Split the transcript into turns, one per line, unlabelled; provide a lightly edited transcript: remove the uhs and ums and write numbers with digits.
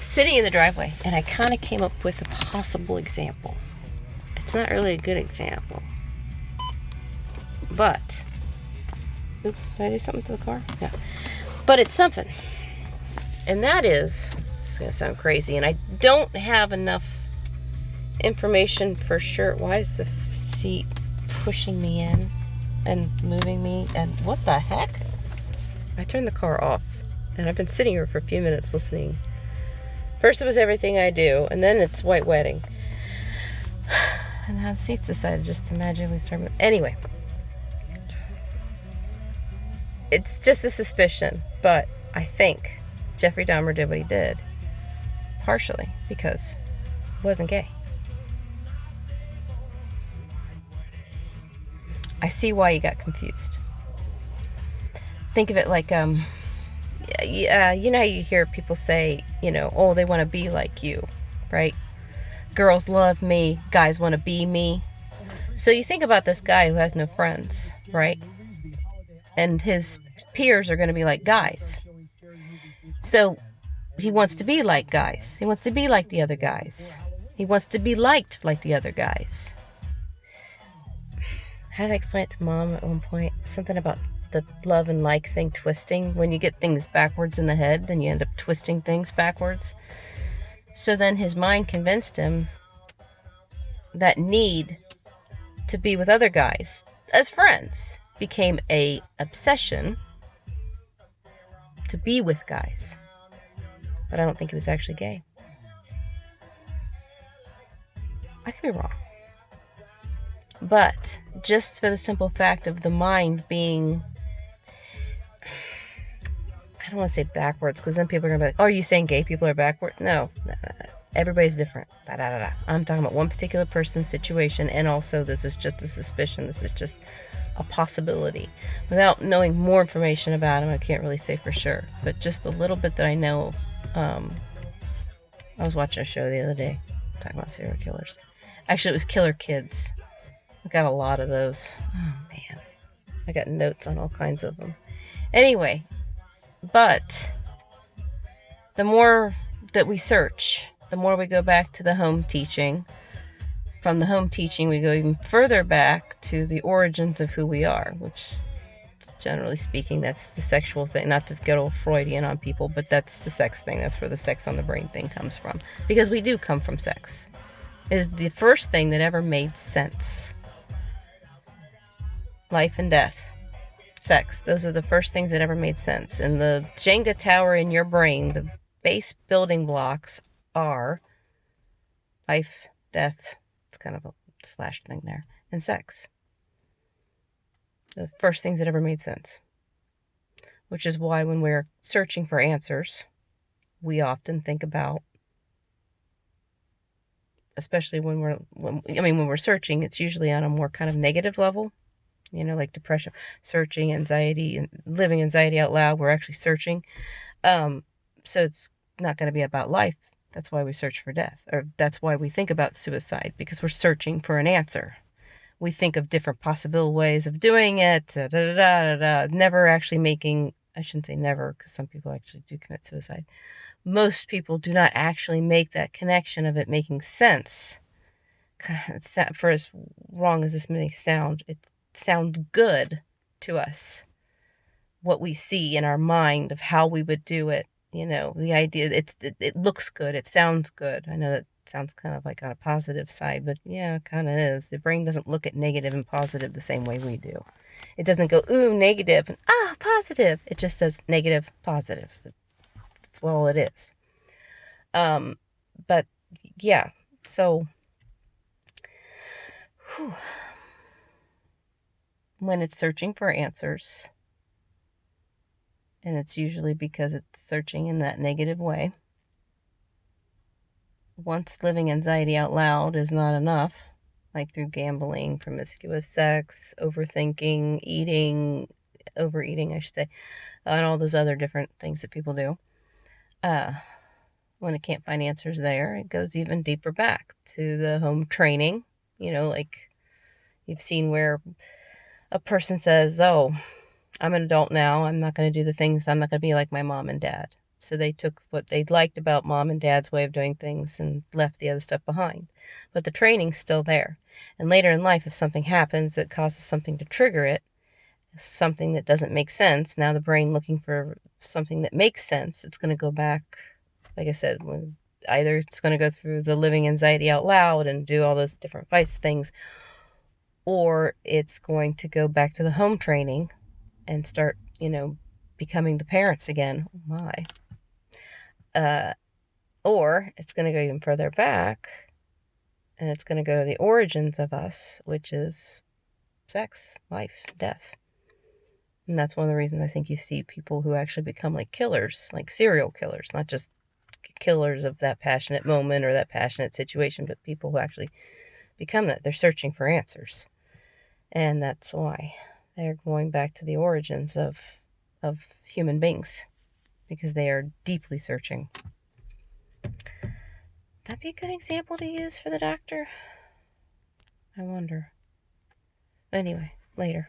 sitting in the driveway, and I kind of came up with a possible example. It's not really a good example, but oops, did I do something to the car? Yeah, but it's something, and that is, it's gonna sound crazy, and I don't have enough information for sure. Why is the seat pushing me in and moving me, and what the heck? I turned the car off, and I've been sitting here for a few minutes listening. First it was Everything I Do, and then it's White Wedding. And now the seats decided just to magically start moving. Anyway, it's just a suspicion, but I think Jeffrey Dahmer did what he did partially because he wasn't gay. I see why you got confused. Think of it like, you know how you hear people say, oh, they want to be like you, right? Girls love me, guys want to be me. So you think about this guy who has no friends, right? And his peers are going to be like guys. So he wants to be like guys. He wants to be like the other guys. He wants to be liked like the other guys. How did I explain it to Mom at one point? Something about the love and like thing twisting. When you get things backwards in the head, then you end up twisting things backwards. So then his mind convinced him that need to be with other guys as friends became a obsession to be with guys. But I don't think he was actually gay. I could be wrong. But just for the simple fact of the mind being, I don't want to say backwards, because then people are going to be like, oh, are you saying gay people are backward? No. Everybody's different. I'm talking about one particular person's situation, and also this is just a suspicion. This is just a possibility. Without knowing more information about him, I can't really say for sure. But just the little bit that I know, I was watching a show the other day talking about serial killers. Actually, it was Killer Kids. I got a lot of those. Oh, man. I got notes on all kinds of them. Anyway, but the more that we search, the more we go back to the home teaching. From the home teaching, we go even further back to the origins of who we are, which, generally speaking, that's the sexual thing. Not to get all Freudian on people, but that's the sex thing. That's where the sex on the brain thing comes from. Because we do come from sex. It is the first thing that ever made sense. Life and death. Sex. Those are the first things that ever made sense. And the Jenga tower in your brain, the base building blocks are life, death, it's kind of a slash thing there, and sex. The first things that ever made sense. Which is why when we're searching for answers, we often think about, especially when we're searching, it's usually on a more kind of negative level. Like depression, searching, anxiety, and living anxiety out loud. We're actually searching. So it's not going to be about life. That's why we search for death. Or that's why we think about suicide, because we're searching for an answer. We think of different possible ways of doing it. Never actually making, I shouldn't say never, because some people actually do commit suicide. Most people do not actually make that connection of it making sense. For as wrong as this may sound, it sounds good to us, what we see in our mind of how we would do it. The idea, it looks good, it sounds good. I know that sounds kind of like on a positive side, but yeah, it kind of is. The brain doesn't look at negative and positive the same way we do. It doesn't go, ooh, negative, and positive. It just says negative, positive. That's all it is. But yeah, so when it's searching for answers, and it's usually because it's searching in that negative way. Once living anxiety out loud is not enough, like through gambling, promiscuous sex, overthinking, overeating, I should say, and all those other different things that people do. When it can't find answers there, it goes even deeper back to the home training. Like you've seen where a person says, oh, I'm an adult now, I'm not going to do the things, I'm not going to be like my mom and dad. So they took what they liked about mom and dad's way of doing things and left the other stuff behind. But the training's still there. And later in life, if something happens that causes something to trigger it, something that doesn't make sense, now the brain looking for something that makes sense, it's going to go back, like I said, when either it's going to go through the living anxiety out loud and do all those different vice things, or it's going to go back to the home training and start, becoming the parents again. Oh my. Or it's going to go even further back, and it's going to go to the origins of us, which is sex, life, death. And that's one of the reasons I think you see people who actually become like killers, like serial killers, not just killers of that passionate moment or that passionate situation, but people who actually become that. They're searching for answers. And that's why they're going back to the origins of human beings, because they are deeply searching. That'd be a good example to use for the doctor. I wonder. Anyway, later.